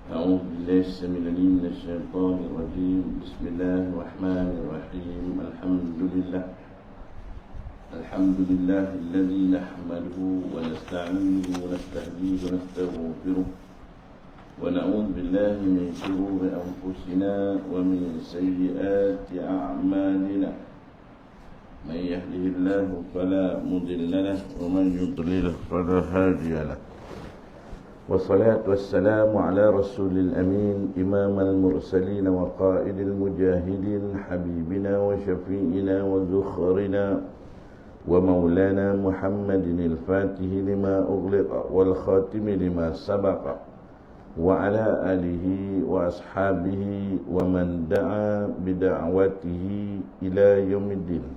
أعوذ بالله السميع العليم من الشيطان الرجيم. بسم الله الرحمن الرحيم. الحمد لله الذي نحمده ونستعينه ونستهديه ونستغفره ونعوذ بالله من شرور أنفسنا ومن سيئات أعمالنا. من يهده الله فلا مضل له ومن يضلل فلا هادي له. والصلاة والسلام على رسول الأمين إمام المرسلين وقائد المجاهدين حبيبنا وشفيئنا وذخرنا ومولانا محمد الفاتح لما أغلق والخاتم لما سبق وعلى آله وأصحابه ومن دعا بدعوته إلى يوم الدين.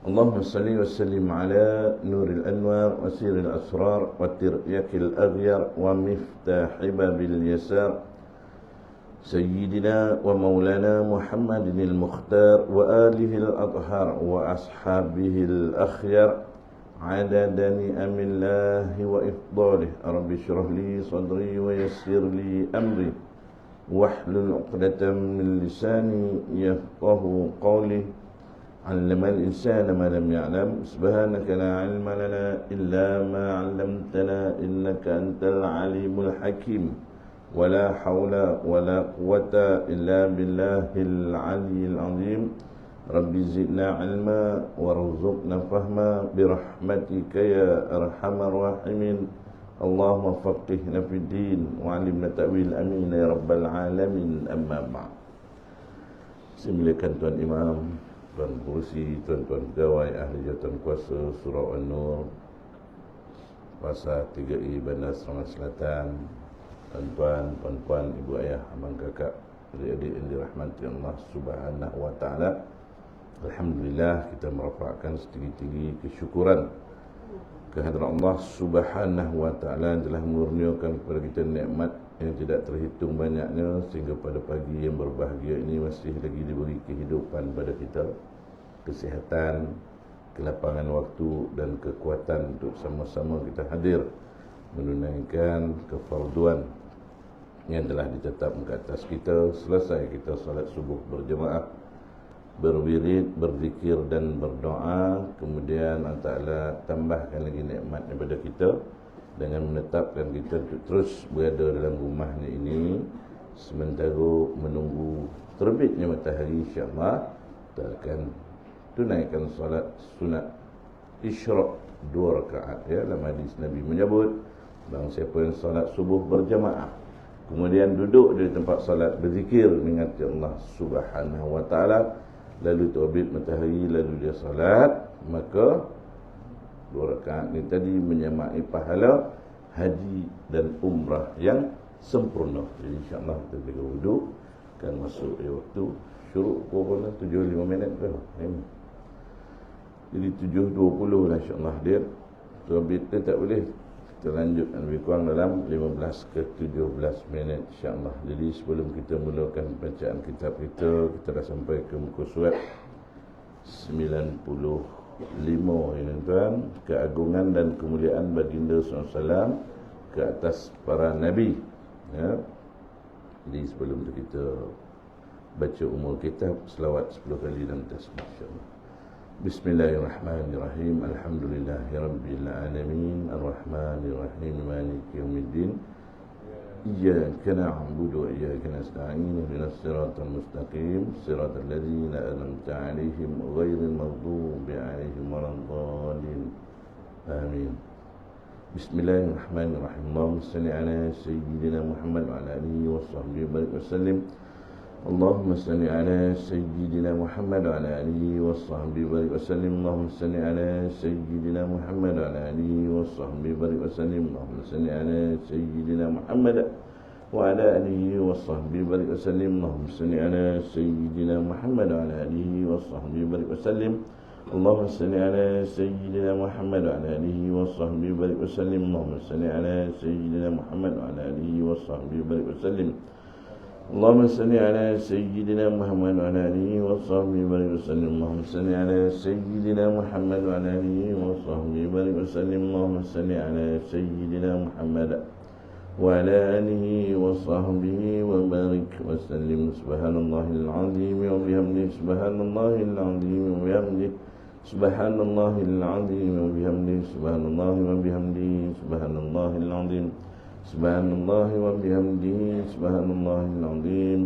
اللهم صل وسلم على نور الأنوار وسير الأسرار وترياك الأغيار ومفتاح باب اليسار سيدنا ومولانا محمد المختار وآله الأطهار وأصحابه الأخيار عدد نعم الله وإفضاله. رب اشرح لي صدري ويسر لي أمري واحلل عقدة من لساني يفقه قولي. علم الإنسان ما لم يعلم. سبحانك لا علم لنا إلا ما علمتنا إنك أنت العليم الحكيم. ولا حول ولا قوة إلا بالله العلي العظيم. رب زدنا علما وارزقنا فهما برحمتك يا أرحم الراحمين. اللهم فقهنا في الدين وعلمنا تأويل أمين يا رب العالمين. أما بعد. Silakan Tuan Imam, Tuan Pengerusi, tuan-tuan pegawai ahli jawatan kuasa Surau An-Nur, Pasar 3E Bandar Serang Selatan, tuan-tuan, puan-puan, ibu ayah, abang kakak, adik-adik yang dirahmati Allah Subhanahu wa taala. Alhamdulillah, kita merafakkan setinggi-tinggi kesyukuran kehadrat Allah Subhanahu wa taala yang telah mengurniakan kepada kita nikmat yang tidak terhitung banyaknya, sehingga pada pagi yang berbahagia ini masih lagi diberi kehidupan pada kita, kesihatan, kelapangan waktu dan kekuatan untuk sama-sama kita hadir menunaikan kefarduan yang telah ditetapkan ke atas kita. Selesai kita salat subuh berjemaah, berwirid, berzikir dan berdoa, kemudian Allah Ta'ala tambahkan lagi nikmat daripada kita dengan menetapkan kita untuk terus berada dalam rumahnya ini sementara menunggu terbitnya matahari. InsyaAllah kita akan tunaikan solat sunat isyraq 2 rakaat. Ya, dalam hadis Nabi menyebut, barang siapa yang solat subuh berjamaah kemudian duduk di tempat solat berzikir mengingati Allah Subhanahu wa taala, lalu terbit matahari, lalu dia solat, maka 2 rakaat ni tadi menyamai pahala haji dan umrah yang sempurna. Jadi insyaAllah kita jaga wuduk, akan masuk waktu syuruk pukul 7.05 ke. Jadi 7.20 lah insyaAllah hadir. Terbit tu tak boleh, kita lanjut lebih kurang dalam 15 ke 17 minit insyaAllah. Jadi sebelum kita mulakan bacaan kitab kita dah sampai ke muka surat 95 ini tuan. Keagungan dan kemuliaan baginda SAW ke atas para Nabi, ya. Jadi sebelum itu kita baca umul kitab, selawat 10 kali dan tasbih insyaAllah. Bismillahirrahmanirrahim. Alhamdulillahirabbil alamin. Arrahmanirrahim. Maliki yaumiddin. Iyyaka na'budu wa iyyaka nasta'in. Ihdinas siratal mustaqim. Siratal ladzina an'amta 'alaihim ghairil maghdubi 'alaihim waladdallin. Amin. Bismillahirrahmanirrahim. Allahumma shalli 'ala sayyidina Muhammad wa 'ala alihi washabbihi wa sallim. Allahumma salli 'ala sayyidina Muhammad wa 'ala alihi washabbihi wa sallim. Allahumma salli 'ala sayyidina Muhammad wa 'ala alihi washabbihi wa sallim. Allahumma salli 'ala sayyidina Muhammad wa 'ala alihi washabbihi wa sallim. Allahumma salli 'ala sayyidina Muhammad wa 'ala alihi washabbihi wa sallim. Allahumma salli 'ala sayyidina Muhammad wa 'ala alihi washabbihi wa sallim. Allahumma salli 'ala sayyidina Muhammad wa 'ala alihi washabbihi wa sallim. اللهم صل على سيدنا محمد وعلى آله وصحبه وسلم. اللهم صل على سيدنا محمد وعلى آله وصحبه وسلم. اللهم صل على سيدنا محمد وعلى آله وصحبه وبارك وسلم. سبحان الله العظيم وبحمده سبحان الله العظيم وبحمده سبحان الله العظيم وبحمده سبحان الله وبحمده سبحان الله العظيم سبحان الله وبحمده سبحان الله العظيم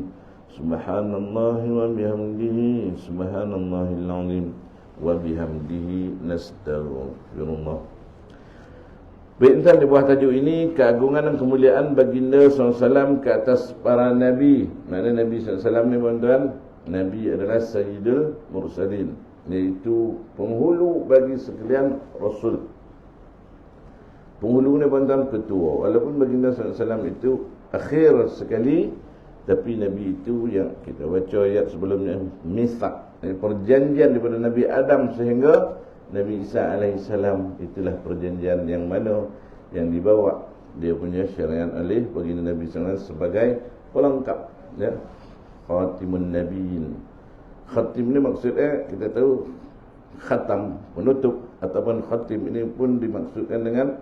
سبحان الله وبحمده سبحان الله العظيم وبحمده نستغفرullah. Baik, insan di bawah tajuk ini keagungan dan kemuliaan baginda SAW ke atas para Nabi. Mana Nabi SAW ni tuan-tuan? Nabi adalah Sayyidul Mursalin, iaitu penghulu bagi sekalian Rasul. Penghulu ni tuan-tuan ketua. Walaupun baginda SAW itu akhir sekali, tapi Nabi itu yang kita baca ayat sebelumnya, Mithaq, perjanjian daripada Nabi Adam sehingga Nabi Isa alaihissalam, itulah perjanjian yang mana yang dibawa dia punya syariat oleh baginda Nabi SAW sebagai pelengkap, ya, Khatimun Nabiin. Khatim ni maksudnya kita tahu khatam, penutup, ataupun khatim ini pun dimaksudkan dengan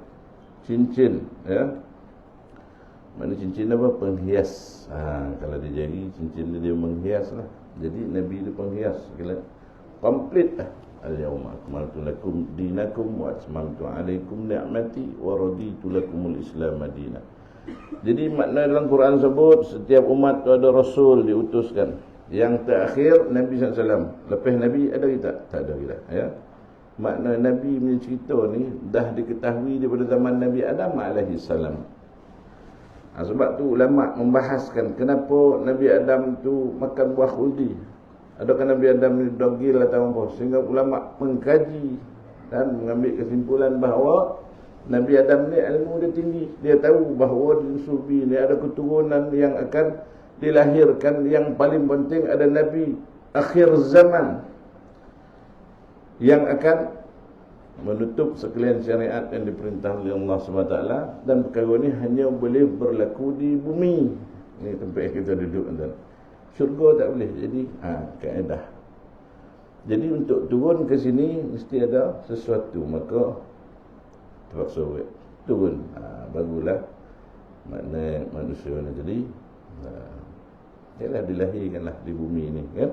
cincin, ya. Mana cincin apa? Penghias. Kalau dia jari, cincin dia menghias lah. Jadi Nabi itu penghias, kira komplit lah. Al-yawma akmaltu lakum dinakum wa atmamtu alaikum ni'mati wa raditu lakumul Islam madinah. Jadi makna dalam Quran sebut setiap umat tu ada Rasul diutuskan. Yang terakhir Nabi SAW. Lepas Nabi ada kita? Tak ada kita, ya. Makna Nabi punya cerita ni dah diketahui daripada zaman Nabi Adam alaihissalam. Sebab tu ulama membahaskan kenapa Nabi Adam tu makan buah khuldi. Adakah Nabi Adam ni dogil atau apa? Sehingga ulama mengkaji dan mengambil kesimpulan bahawa Nabi Adam ni ilmu dia tinggi. Dia tahu bahawa di Subi ni ada keturunan yang akan dilahirkan. Yang paling penting ada Nabi akhir zaman yang akan menutup sekalian syariat yang diperintah oleh Allah SWT. Dan perkara ni hanya boleh berlaku di bumi. Ini tempat kita duduk, tuan. Syurga tak boleh. Jadi kaedah. Jadi untuk turun ke sini mesti ada sesuatu, maka terpaksa turun. Barulah makna manusia ni jadi ialah dilahirkanlah di bumi ni, kan.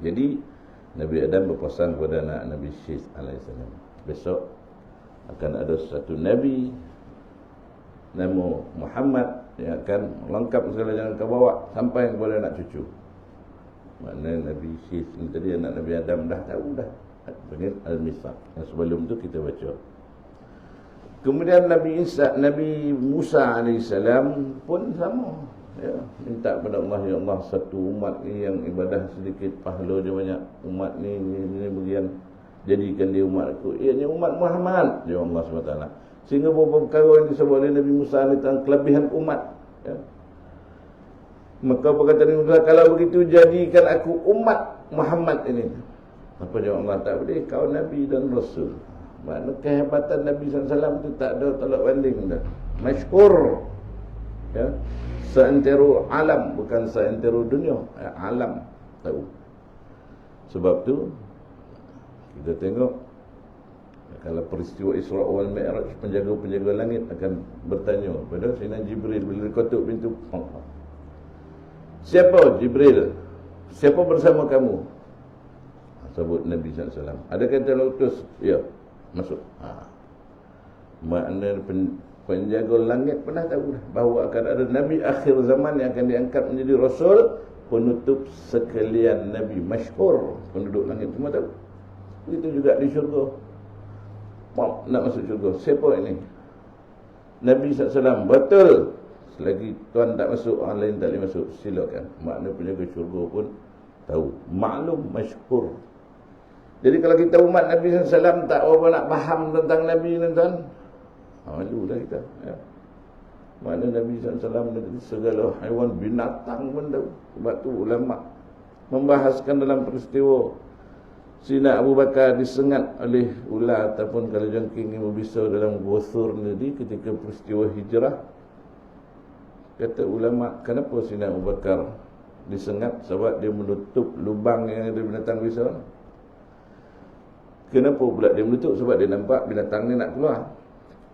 Jadi Nabi Adam berpesan kepada anak Nabi Syith alaihissalam, besok akan ada satu Nabi nama Muhammad yang akan lengkap segala yang kau bawa sampai kepada anak cucu. Makna Nabi Syith ni tadi anak Nabi Adam dah tahu dah. Panggil Al-Mithaq. Yang sebelum tu kita baca. Kemudian Nabi Musa alaihissalam pun sama, ya, minta kepada Allah, ya Allah, satu umat ni yang ibadah sedikit, pahala dia banyak. Umat ni bagian, jadikan dia umat aku. Ianya umat Muhammad, ya Allah SWT. Sehingga beberapa perkara yang disebut oleh Nabi Musa ni tentang kelebihan umat, ya. Maka berkata Nabi Musa, kalau begitu jadikan aku umat Muhammad ini. Apa jawab Allah? Tak boleh, kau Nabi dan Rasul. Makna kehebatan Nabi SAW itu tak ada tolak banding dah. Masyhur, ya, seantero alam, bukan seantero dunia, alam tahu. Sebab tu kita tengok, kalau peristiwa Isra wal Mi'raj, penjaga-penjaga langit akan bertanya kepada Sayyidina Jibril bila diketuk pintu. Siapa Jibril? Siapa bersama kamu? Sebut Nabi SAW. Adakah telah utus? Ya, masuk. Makna penjaga langit pernah tahu bahawa akan ada Nabi akhir zaman yang akan diangkat menjadi Rasul, penutup sekalian Nabi. Masyhur, penduduk langit semua tahu. Begitu juga di syurga. Nak masuk syurga, siapa ini? Nabi SAW. Betul. Selagi tuan tak masuk, orang lain tak boleh masuk, silakan. Makna penjaga syurga pun tahu. Maklum, masyhur. Jadi kalau kita umat Nabi SAW tak apa nak faham tentang Nabi ni, tuan, malu dah kita, ya. Makna Nabi SAW segala haiwan, binatang pun tahu. Sebab tu ulama membahaskan dalam peristiwa Sayyidina Abu Bakar disengat oleh ular ataupun kalajengking yang berbisa dalam Gua Thur tadi ketika peristiwa hijrah. Kata ulama, kenapa Sayyidina Abu Bakar disengat? Sebab dia menutup lubang yang ada binatang berbisa. Kenapa pula dia menutup? Sebab dia nampak binatang ni nak keluar.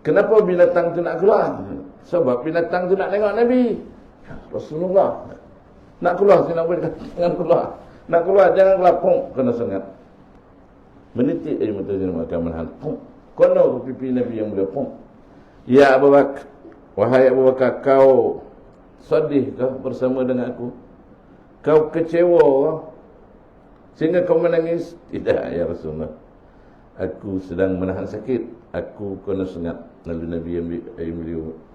Kenapa binatang tu nak keluar? Sebab binatang tu nak tengok Nabi. Rasulullah nak keluar, saya nak buat jangan keluar. Nak keluar, jangan keluar. Pung, kena sengat. Menitik air mata dia makan menahan. Pung. Kono ke pipi Nabi yang boleh pung. Ya Abu Bakar, wahai Abu Bakar, kau sedih ke bersama dengan aku? Kau kecewa ke sehingga kau menangis? Tidak ya Rasulullah, aku sedang menahan sakit, aku kena sengat. Lalu Nabi ambil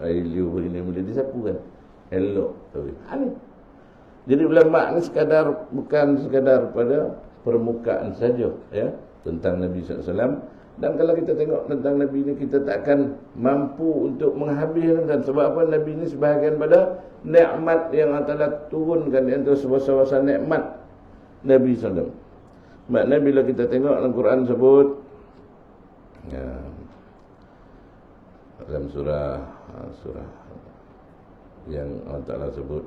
air liur ini boleh disapukan. Elok. Aneh. Jadi ulama ni bukan sekadar pada permukaan saja ya tentang Nabi SAW. Dan kalau kita tengok tentang Nabi ni, kita takkan mampu untuk menghabiskan. Sebab apa? Nabi ni sebahagian pada nikmat yang Allah Ta'ala turunkan di antara sebesar-besar nikmat Nabi SAW. Maknanya bila kita tengok dalam Quran sebut ya, dalam surah yang Allah Ta'ala sebut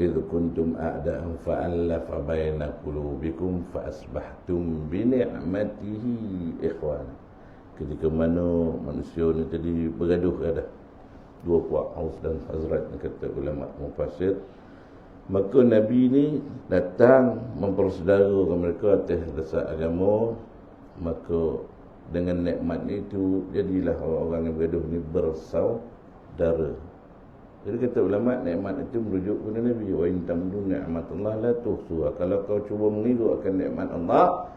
idh kuntum a'da'an fa'allafa baina qulubikum fa'asbahtum bi ni'matihi ikhwana. Ketika mana manusia ni tadi bergaduh ada dua puak, Aus dan Khazraj, kata ulama mufassir, maka Nabi ni datang mempersaudarakan mereka atas dasar agama. Maka dengan nikmat itu jadilah orang-orang yang bergaduh ni bersaudara. Jadi kata ulama, nikmat itu merujuk kepada Nabi. Wa in tamdu ni'matullah la tuhsuha. Kalau kau cuba meniru akan nikmat Allah,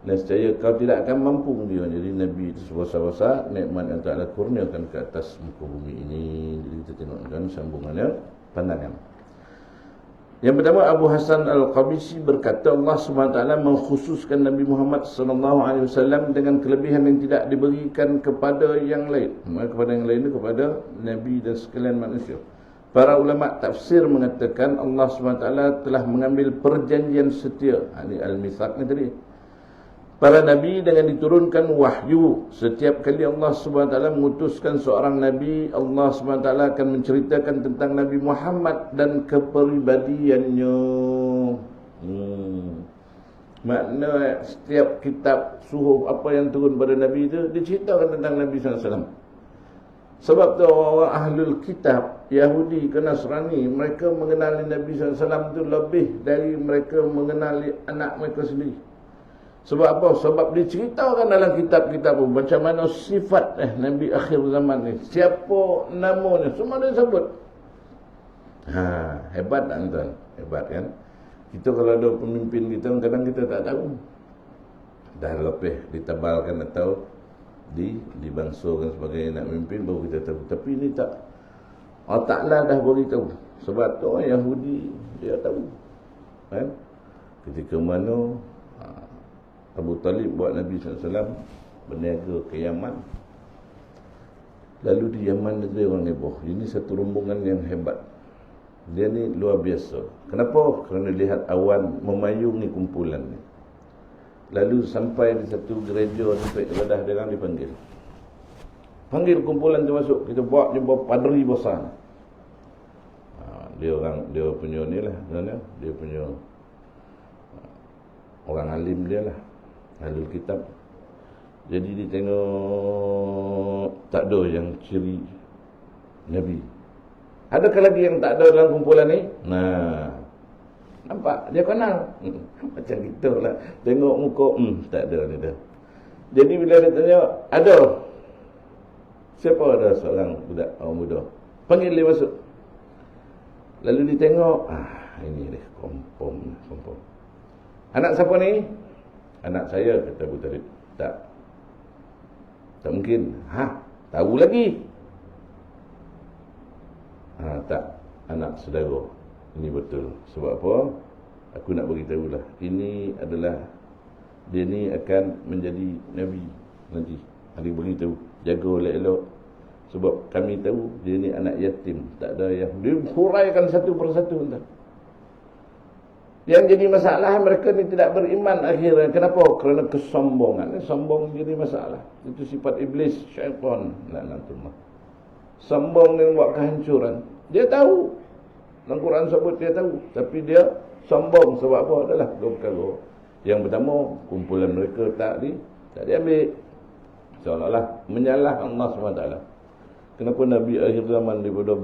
nescaya kau tidak akan mampu mengira. Jadi Nabi itu sebesar-besar nikmat yang Ta'ala kurniakan ke atas muka bumi ini. Jadi kita tengokkan sambungannya pandangan. Yang pertama, Abu Hasan Al-Qabisi berkata, Allah SWT mengkhususkan Nabi Muhammad SAW dengan kelebihan yang tidak diberikan kepada yang lain. Kepada yang lain itu kepada Nabi dan sekalian manusia. Para ulama tafsir mengatakan Allah SWT telah mengambil perjanjian setia. Ini Al-Mitsaq ni tadi. Para Nabi dengan diturunkan wahyu. Setiap kali Allah SWT mengutuskan seorang Nabi, Allah SWT akan menceritakan tentang Nabi Muhammad dan kepribadiannya. Makna setiap kitab suhuf apa yang turun pada Nabi itu diceritakan tentang Nabi SAW. Sebab tu orang ahlul kitab Yahudi ke Nasrani, mereka mengenali Nabi SAW itu lebih dari mereka mengenali anak mereka sendiri. Sebab apa? Sebab diceritakan dalam kitab-kitab macam mana sifat Nabi akhir zaman ni. Siapa namanya, semua dia sebut. Hebat tak tuan? Hebat kan? Kita kalau ada pemimpin kita, kadang kita tak tahu. Dah lebih ditebalkan atau dibangsurkan sebagai nak memimpin, baru kita tahu. Tapi ini tak. Allah Ta'ala dah beritahu. Sebab tu orang Yahudi, dia tahu. Kan? Ketika mana Abu Talib buat Nabi SAW berniaga ke Yaman. Lalu di Yaman ada orang heboh. Ini satu rombongan yang hebat. Dia ni luar biasa. Kenapa? Kerana lihat awan memayungi kumpulan ni. Lalu sampai di satu gereja tempat ibadah dia orang dipanggil. Panggil kumpulan tu masuk. Kita buat jumpa padri besar. Dia punya ni lah. Dia punya orang alim dia lah. Ahlul kitab. Jadi dia tengok tak ada yang ciri Nabi. Adakah lagi yang tak ada dalam kumpulan ni? Nah, nampak? Dia kenal. Macam kita lah. Tengok muka, tak ada ni dah. Jadi bila dia tanya, ada. Siapa ada seorang budak, orang muda? Panggil dia masuk. Lalu dia tengok, ini dia, kompom. Anak siapa ni? Anak saya, kata Abu Talib. Tak mungkin. Tahu lagi. Tak, anak saudara. Ini betul. Sebab apa? Aku nak beritahu lah. Ini adalah, dia ni akan menjadi Nabi nanti. Hari beritahu, jaga elok-elok. Sebab kami tahu dia ni anak yatim. Tak ada yang, dia huraikan satu persatu. Entah. Yang jadi masalah, mereka ni tidak beriman akhirnya. Kenapa? Kerana kesombongan. Sombong jadi masalah. Itu sifat iblis, syaitan. Laknatullah. Sombong yang buat kehancuran. Dia tahu. Dalam Quran sebut dia tahu. Tapi dia sombong. Sebab apa? Adalah dua perkara. Yang pertama, kumpulan mereka tak Tak diambil. Seolah-olah menyalah Allah SWT. Kenapa Nabi akhir zaman daripada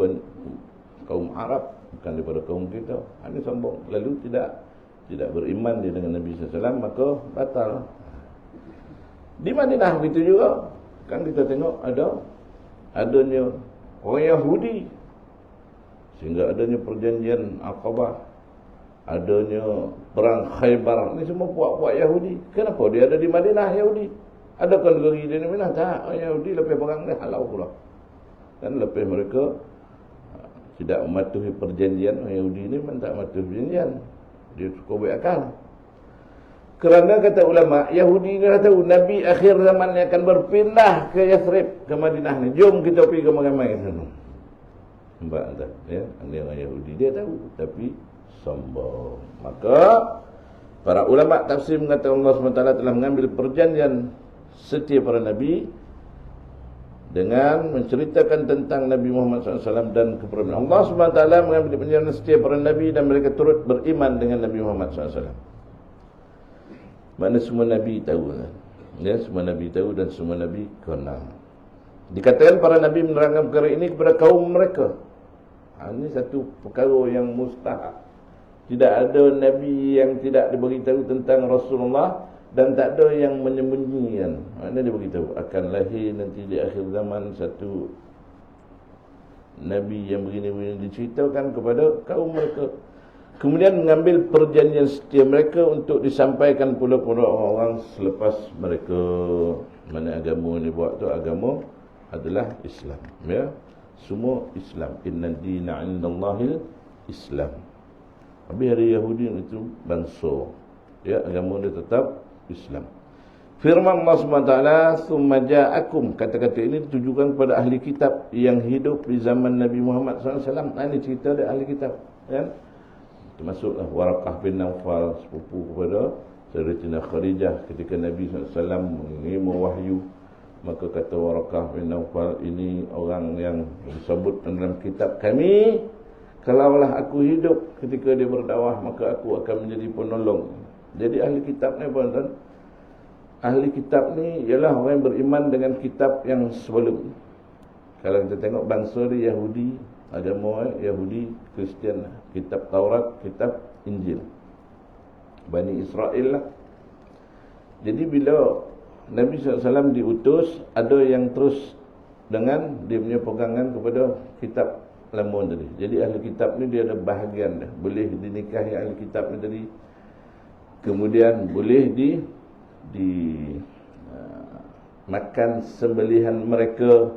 kaum Arab, bukan daripada kaum kita? Ini sombong. Lalu tidak beriman dia dengan Nabi SAW, maka batal. Di Madinah begitu juga. Kan kita tengok adanya orang Yahudi, sehingga adanya perjanjian Aqabah, adanya perang Khaybar. Ini semua puak-puak Yahudi. Kenapa dia ada di Madinah Yahudi? Adakah negeri dia di Madinah? Tak. Orang Yahudi lepas perang ni halau pula. Dan lepas mereka tidak mematuhi perjanjian, orang Yahudi ni memang tak mematuhi perjanjian. Dia suka buat akal. Kerana kata ulama, Yahudi ni dah tahu Nabi akhir zaman ni akan berpindah ke Yathrib, ke Madinah ni. Jom kita pergi ke ramai-ramai sana. Nampak tak? Ya, ini orang Yahudi dia tahu, tapi sombong. Maka para ulama tafsir mengatakan Allah SWT telah mengambil perjanjian setia para Nabi dengan menceritakan tentang Nabi Muhammad SAW dan keperluan. Allah SWT mengambil perjanjian setia para Nabi dan mereka turut beriman dengan Nabi Muhammad SAW. Mana semua Nabi tahu, ya, semua Nabi tahu dan semua Nabi kenal. Dikatakan para Nabi menerangkan perkara ini kepada kaum mereka. Ini satu perkara yang mustahil. Tidak ada Nabi yang tidak diberitahu tentang Rasulullah, dan tak ada yang menyembunyikan. Mana dia beritahu akan lahir nanti di akhir zaman satu Nabi yang begini-begini, diceritakan kepada kaum mereka. Kemudian mengambil perjanjian setia mereka untuk disampaikan pula kepada orang selepas mereka. Mana agama ni buat tu, agama adalah Islam, ya. Semua Islam. Inna dina 'indallahil Islam. Habis hari Yahudi itu bangsa, ya, agama dia tetap Islam. Firman Allah SWT, "Tsumma ja'akum." Kata-kata ini ditujukan kepada ahli kitab yang hidup di zaman Nabi Muhammad SAW. Ini cerita dari ahli kitab, kan? Termasuklah Waraqah bin Nawfal, sepupu kepada Sayyidatina Khadijah ketika Nabi SAW mengirim wahyu. Maka kata Waraqah bin Nawfal, ini orang yang disebut dalam kitab kami. Kalaulah aku hidup ketika dia berdakwah, maka aku akan menjadi penolong. Jadi ahli kitab ni apa, tuan? Ahli kitab ni ialah orang yang beriman dengan kitab yang sebelum. Kalau kita tengok bangsa dia Yahudi, agama Yahudi, Kristian, kitab Taurat, kitab Injil, Bani Israel lah. Jadi bila Nabi SAW diutus, ada yang terus dengan dia punya pegangan kepada kitab lama tadi. Jadi ahli kitab ni dia ada bahagian dah. Boleh dinikahi ahli kitab ni tadi. Kemudian boleh makan sembelihan mereka.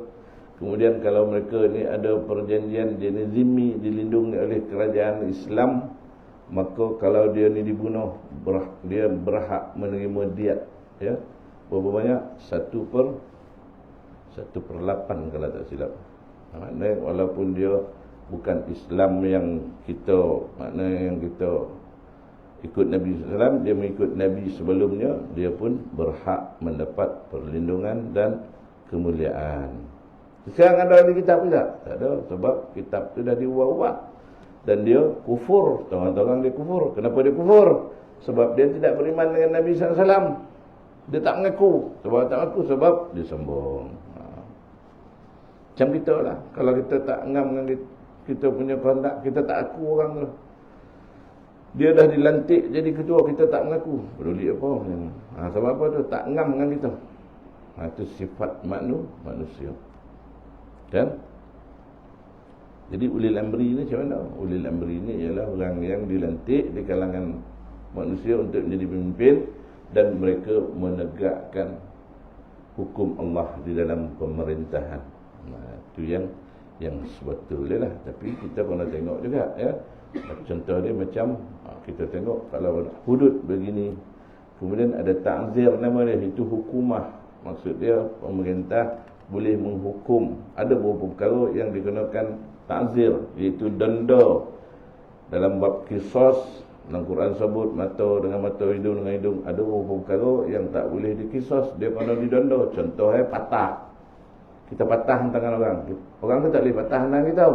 Kemudian kalau mereka ni ada perjanjian, dia ni zimmi, dilindungi oleh kerajaan Islam, maka kalau dia ni dibunuh, dia berhak menerima diat, ya. Berapa banyak? 1/8 kalau tak silap. Maknanya walaupun dia bukan Islam yang kita, maknanya yang kita ikut Nabi SAW, dia mengikut Nabi sebelumnya, dia pun berhak mendapat perlindungan dan kemuliaan. Sekarang ada ahli kitab tidak? Tak ada, sebab kitab tu dah diubah-ubah. Dan dia kufur, orang-orang dia kufur. Kenapa dia kufur? Sebab dia tidak beriman dengan Nabi SAW. Dia tak mengaku. Sebab tak mengaku, sebab dia sombong. Macam kita lah. Kalau kita tak ngam dengan kita punya kontak, kita tak aku orang tu. Dia dah dilantik jadi ketua, kita tak mengaku. Peduli apa? Sebab apa tu? Tak ngam dengan kita. Itu sifat manusia. Kan? Jadi ulil amri ni macam mana? Ulil amri ni ialah orang yang dilantik di kalangan manusia untuk menjadi pemimpin, dan mereka menegakkan hukum Allah di dalam pemerintahan. Itu yang sebetulnya lah. Tapi kita pernah tengok juga, ya. Contoh dia macam kita tengok kalau hudud begini, kemudian ada ta'zir nama dia, itu hukumah. Maksud dia pemerintah boleh menghukum. Ada beberapa perkara yang dikenakan ta'zir, iaitu denda. Dalam bab qisas, dalam Quran sebut mata dengan mata, hidung dengan hidung. Ada beberapa perkara yang tak boleh dikisas, dia kena didenda. Contohnya patah. Kita patah tangan orang. Orang tu tak boleh patah tangan kita.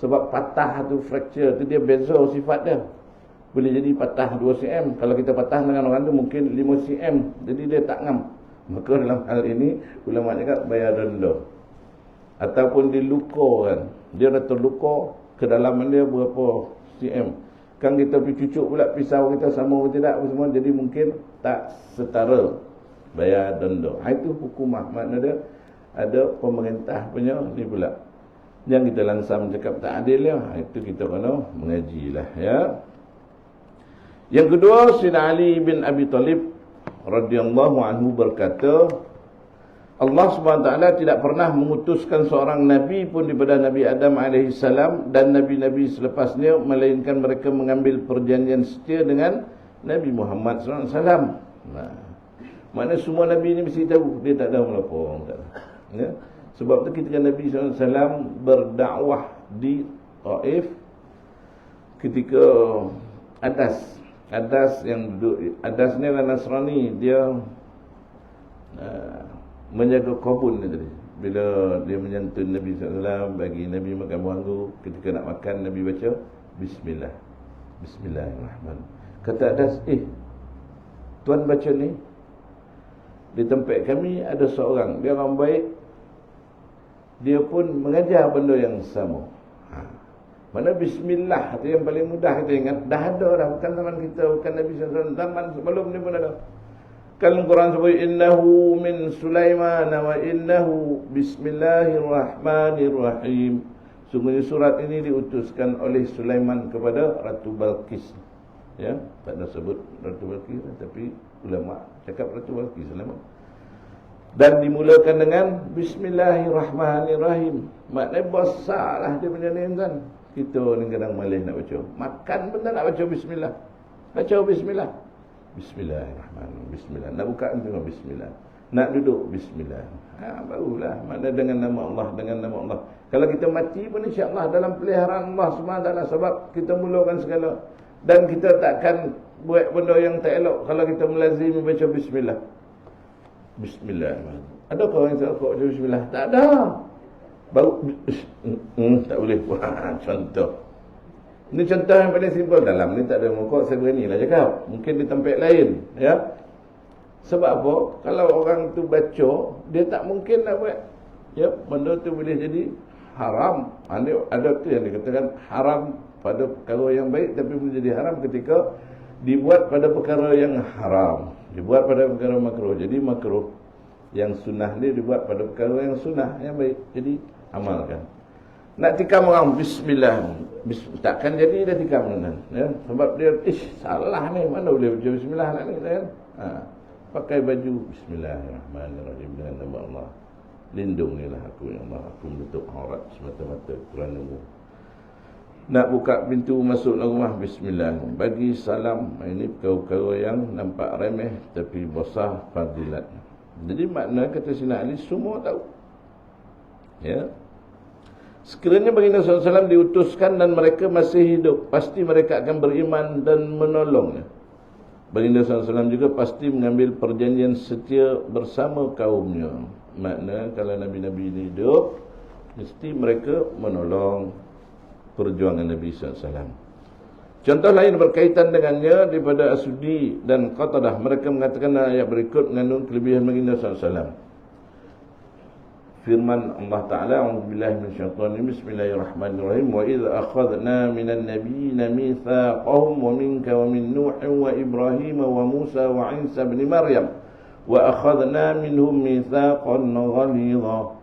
Sebab patah tu, fracture tu, dia beza sifat dia. Boleh jadi patah 2 cm. Kalau kita patah tangan orang tu mungkin 5 cm. Jadi dia tak ngam. Maka dalam hal ini ulama cakap bayar denda. Ataupun dilukakan, dia dah terluka, kedalaman dia berapa cm. Kan kita pergi cucuk pula pisau kita sama atau tidak semua, jadi mungkin tak setara, bayar denda. Itu hukumah, makna dia ada pemerintah punya ni pula. Yang kita langsam cakap tak adil ya, itu kita kena mengajilah ya. Yang kedua, Sayyidina Ali bin Abi Talib radhiyallahu anhu berkata, Allah SWT tidak pernah mengutuskan seorang Nabi pun daripada Nabi Adam AS dan Nabi-Nabi selepasnya, melainkan mereka mengambil perjanjian setia dengan Nabi Muhammad SAW. Nah, maknanya semua Nabi ini mesti tahu, dia tak ada melapor. Ya? Sebab tu ketika Nabi SAW berdakwah di Taif, ketika Adas yang duduk, Adas ni adalah Nasrani, dia menjaga kebun ni tadi. Bila dia menyantun Nabi SAW, bagi Nabi makan buah anggur, ketika nak makan Nabi baca Bismillah, Bismillahirrahmanirrahim. Kata Adas, tuan baca ni, di tempat kami ada seorang, dia orang baik, dia pun mengajar benda yang sama. Mana Bismillah itu yang paling mudah kita ingat. Dah ada dah, bukan zaman kita, bukan Nabi SAW, zaman sebelum ni pun ada. Kalau Quran sebut innahu min Sulaiman wa innahu bismillahirrahmanirrahim. Sungguhnya surat ini diutuskan oleh Sulaiman kepada Ratu Balqis. Ya, tak ada sebut Ratu Balqis, tapi ulama cakap Ratu Balqis selama. Dan dimulakan dengan Bismillahirrahmanirrahim. Maknanya besarlah dia punya ni kan. Kita ni kadang malih nak baca. Makan benda nak baca Bismillah. Baca Bismillah. Bismillahirrahmanirrahim. Bismillah. Nak buka tengok Bismillah. Nak duduk Bismillah. Barulah. Maknanya dengan nama Allah, dengan nama Allah. Kalau kita mati pun insya-Allah dalam peliharaan Allah SWT, sebab kita mulakan segala. Dan kita takkan buat benda yang tak elok kalau kita melazimi baca Bismillah. Bismillahirrahmanirrahim. Adakah orang yang tak baca Bismillah? Tak ada. Baru tak boleh buat contoh. Ini contoh yang paling simple. Dalam ni tak ada mokok, saya beranilah cakap. Mungkin di tempat lain, ya. Sebab apa? Kalau orang tu baca, dia tak mungkin nak buat. Ya, benda tu boleh jadi haram. Ada tu yang dikatakan haram pada perkara yang baik, tapi menjadi haram ketika dibuat pada perkara yang haram. Dibuat pada perkara makruh. Jadi makruh. Yang sunnah ni dibuat pada perkara yang sunnah, yang baik. Jadi amalkan. Nak tikam orang Bismillah, takkan jadi dah tikam kan, ya? Sebab dia salah ni, mana boleh baca Bismillah nak ni kan? Pakai baju Bismillahirrahmanirrahim dengan nama Allah. Lindungilah aku ya Allah, aku menutup aurat semata-mata kerana-Mu. Nak buka pintu masuk rumah Bismillah. Bagi salam, ini perkara-perkara yang nampak remeh tapi besar fadilat. Jadi makna kata Sayyidina Ali semua tahu. Ya. Sekiranya baginda SAW diutuskan dan mereka masih hidup, pasti mereka akan beriman dan menolongnya. Baginda SAW juga pasti mengambil perjanjian setia bersama kaumnya. Makna kalau Nabi-Nabi ini hidup, mesti mereka menolong perjuangan Nabi SAW. Contoh lain berkaitan dengannya daripada Asudi dan Qatadah. Mereka mengatakan ayat berikut mengandung kelebihan baginda SAW. Firman Allah Ta'ala, A'udzubillahi minasyaitonir rajim, Bismillahirrahmanirrahim. Wa idh akhadna minan nabiyyina mitsaqahum wa minka wa min Nuhin wa Ibrahim wa Musa wa Isa ibn Maryam wa akhadna minhum mitsaqan ghalidha.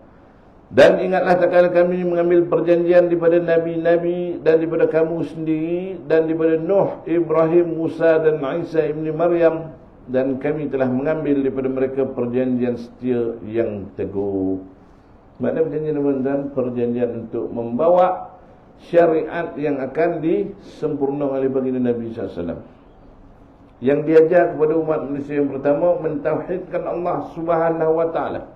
Dan ingatlah tak kala kami mengambil perjanjian daripada nabi-nabi dan daripada kamu sendiri dan daripada Nuh, Ibrahim, Musa dan Isa ibn Maryam, dan kami telah mengambil daripada mereka perjanjian setia yang teguh. Maknanya perjanjian dan perjanjian untuk membawa syariat yang akan disempurnakan oleh baginda Nabi SAW, yang diajar kepada umat manusia yang pertama mentauhidkan Allah Subhanahu wa taala.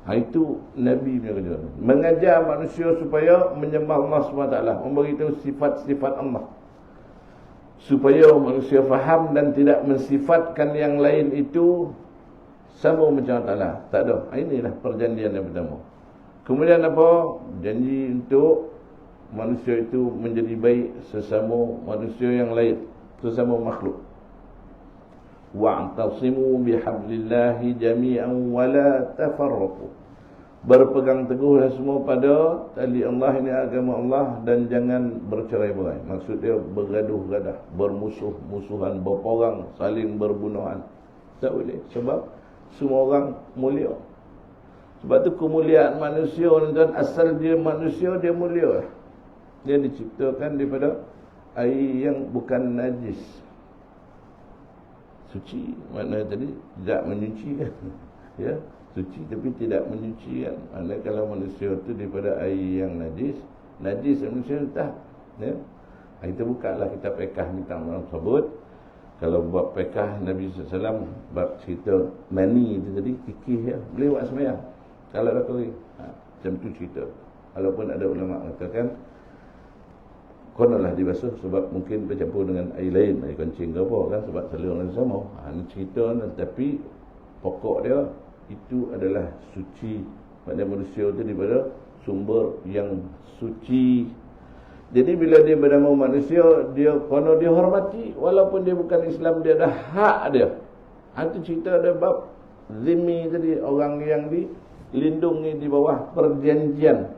Itu Nabi punya kerja, mengajar manusia supaya menyembah Allah Subhanahu wa taala, memberitahu sifat-sifat Allah supaya manusia faham dan tidak mensifatkan yang lain itu sama macam Allah. Tak ada. Inilah perjanjian yang pertama. Kemudian apa? Janji untuk manusia itu menjadi baik sesama manusia yang lain, sesama makhluk. wa'tasimu bihablillahi jami'an wa la tafarraqu. Berpegang teguhlah semua pada tali Allah, ini agama Allah, dan jangan bercerai-berai. Maksud dia bergaduh-gadah, bermusuh-musuhan, berperang, saling berbunuhan. Tak boleh, sebab semua orang mulia. Sebab tu kemuliaan manusia, dan asal dia manusia, dia mulia. Dia diciptakan daripada air yang bukan najis, suci. Maknanya tadi tidak menyuci kan, ya, suci tapi tidak menyuci kan. Maknanya kalau manusia tu daripada air yang najis, najis manusia tak, ya. Kita bukalah kitab Fiqh minta maaf sebut. Kalau buat Fiqh Nabi SAW bab cerita mani itu tadi, kikih ya, boleh buat sembahyang kalau dah kering. Macam tu cerita. Walaupun ada ulama mengatakan konolah dibasuh sebab mungkin bercampur dengan air lain, air kencing ke apa kan, sebab saluran sama. Ini cerita, tapi pokok dia itu adalah suci. Maknanya manusia itu daripada sumber yang suci. Jadi bila dia bernama manusia, dia kono dia hormati, walaupun dia bukan Islam, dia ada hak dia. Itu cerita ada bab zimmi tadi, orang yang dilindungi di bawah perjanjian.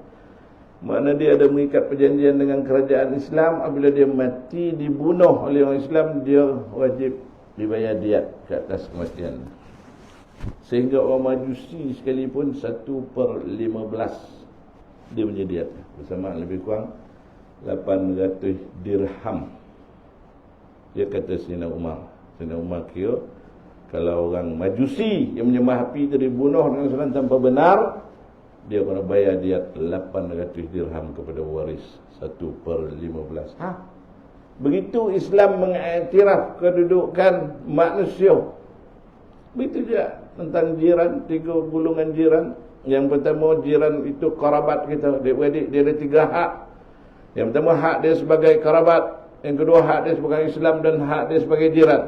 Makna dia ada mengikat perjanjian dengan kerajaan Islam. Apabila dia mati dibunuh oleh orang Islam, dia wajib dibayar diat ke atas kematian. Sehingga orang Majusi sekalipun 1/15 dia punya diat, bersama lebih kurang 800 dirham. Dia kata Sayyidina Umar kira kalau orang Majusi yang menyembah api itu dibunuh dengan serangan tanpa benar, dia kena bayar diat 800 dirham kepada waris, 1/15. Begitu Islam mengiktiraf kedudukan manusia. Begitu juga tentang jiran, 3 golongan jiran. Yang pertama, jiran itu kerabat kita, adik-adik, dia ada 3 hak. Yang pertama, hak dia sebagai kerabat. Yang kedua, hak dia sebagai Islam, dan hak dia sebagai jiran.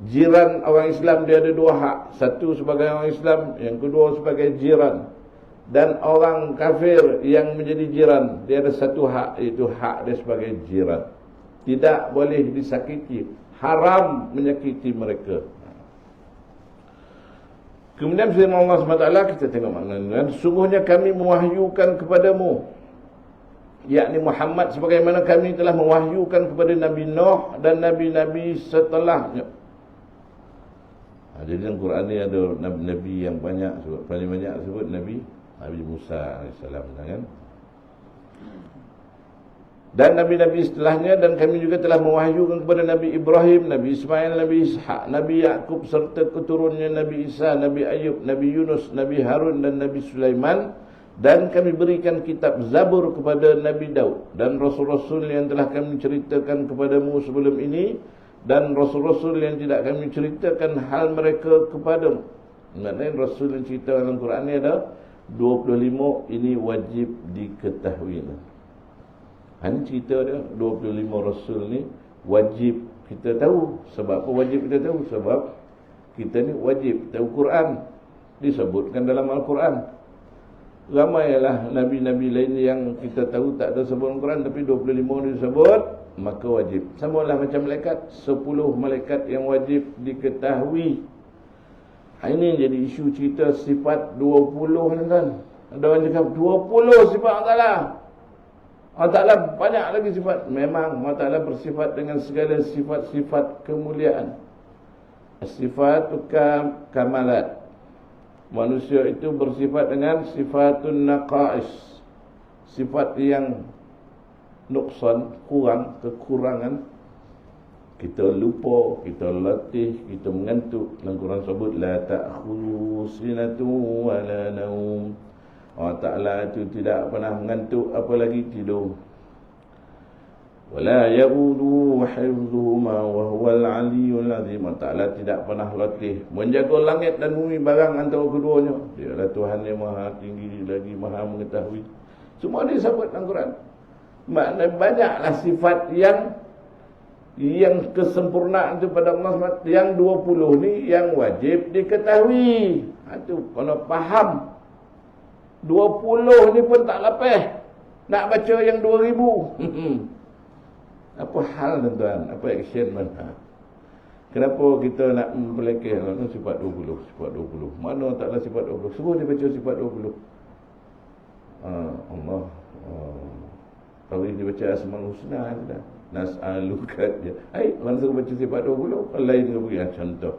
Jiran orang Islam dia ada 2 hak. Satu sebagai orang Islam, yang kedua sebagai jiran. Dan orang kafir yang menjadi jiran, dia ada 1 hak, iaitu hak dia sebagai jiran. Tidak boleh disakiti, haram menyakiti mereka. Kemudian firman Allah SWT, kita tengok maknanya, sungguhnya kami mewahyukan kepadamu, yakni Muhammad, sebagaimana kami telah mewahyukan kepada Nabi Nuh dan Nabi-Nabi setelahnya. Jadi dalam Quran ni ada Nabi-Nabi yang banyak sebut. Paling banyak sebut Nabi Musa AS kan? Dan Nabi-Nabi setelahnya. Dan kami juga telah mewahyukan kepada Nabi Ibrahim, Nabi Ismail, Nabi Ishak, Nabi Yaqub, serta keturunannya Nabi Isa, Nabi Ayub, Nabi Yunus, Nabi Harun dan Nabi Sulaiman. Dan kami berikan kitab Zabur kepada Nabi Daud dan Rasul-Rasul yang telah kami ceritakan kepadamu sebelum ini, dan Rasul-Rasul yang tidak kami ceritakan hal mereka kepadamu. Maknanya Rasul yang cerita dalam Quran ni ada 25, ini wajib diketahui. Ini cerita dia 25 Rasul ni wajib kita tahu. Sebab apa wajib kita tahu? Sebab kita ni wajib tahu Quran. Disebutkan dalam Al-Quran. Ramailah Nabi-Nabi lain yang kita tahu tak ada sebut Al-Quran, tapi 25 disebut, maka wajib. Samalah macam malaikat, 10 malaikat yang wajib diketahui. Ini jadi isu cerita sifat 20 ni kan. Ada orang cakap 20 sifat Allah Ta'ala. Allah Ta'ala banyak lagi sifat. Memang Allah Ta'ala bersifat dengan segala sifat-sifat kemuliaan. Sifat kamalat. Manusia itu bersifat dengan sifatun naqais, sifat yang nuksan, kurang, kekurangan. Kita lupa, kita latih, kita mengantuk. Dalam Quran sebut la ta'khudhu sinatu wa la naum. Allah Ta'ala itu tidak pernah mengantuk, apalagi tidur. Wala ya'udu hifdhuhuma wa huwal aliyyul azim. Allah Ta'ala tidak pernah latih menjaga langit dan bumi barang antara keduanya. Dia adalah Tuhan yang maha tinggi lagi maha mengetahui. Semua disebut dalam Quran. Maknanya banyaklah sifat yang kesempurnaan itu pada Allah. Yang 20 ni yang wajib diketahui. Itu kalau faham 20 ni pun tak lapis, nak baca yang 2000. Apa hal tuan-tuan? Apa action mana? Kenapa kita nak melekeh sifat 20, sifat 20. Mana taklah sifat 20? Suruh dia baca sifat 20. Allah kalau dia baca Asmaul Husna dah. Nas'aluka dia. Mana suruh baca sifat 20? Lain dia beri contoh.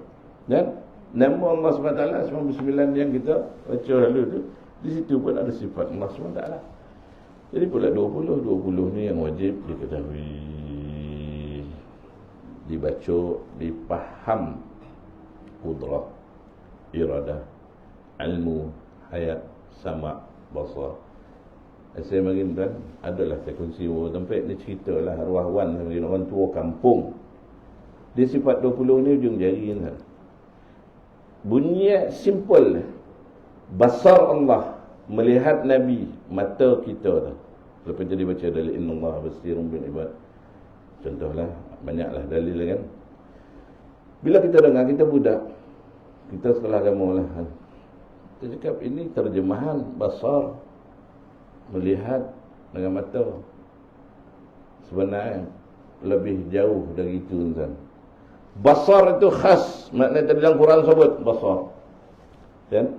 Dan nama Allah SWT 99 yang kita baca lalu tu, di situ pun ada sifat Allah SWT. Jadi pula 20 ni yang wajib diketahui, dibaca, dipaham. Qudrah, iradah, ilmu, hayat, sama, basar. Saya makin kan, adalah saya kongsi tempat ni ceritalah arwah wan orang tua kampung. Dia sifat 20 ni ujung jari kan. Bunyi simple. Basar Allah, melihat Nabi, mata kita tu. Lepas jadi baca dalil innallaha basirun bil ibad. Contohlah, banyaklah dalil kan. Bila kita dengar, kita budak, kita sekolah agama lah. Kita cakap ini terjemahan basar, melihat dengan mata. Sebenarnya lebih jauh dari itu kan. Basar itu khas, maknanya dalam Quran sebut basar. Kan?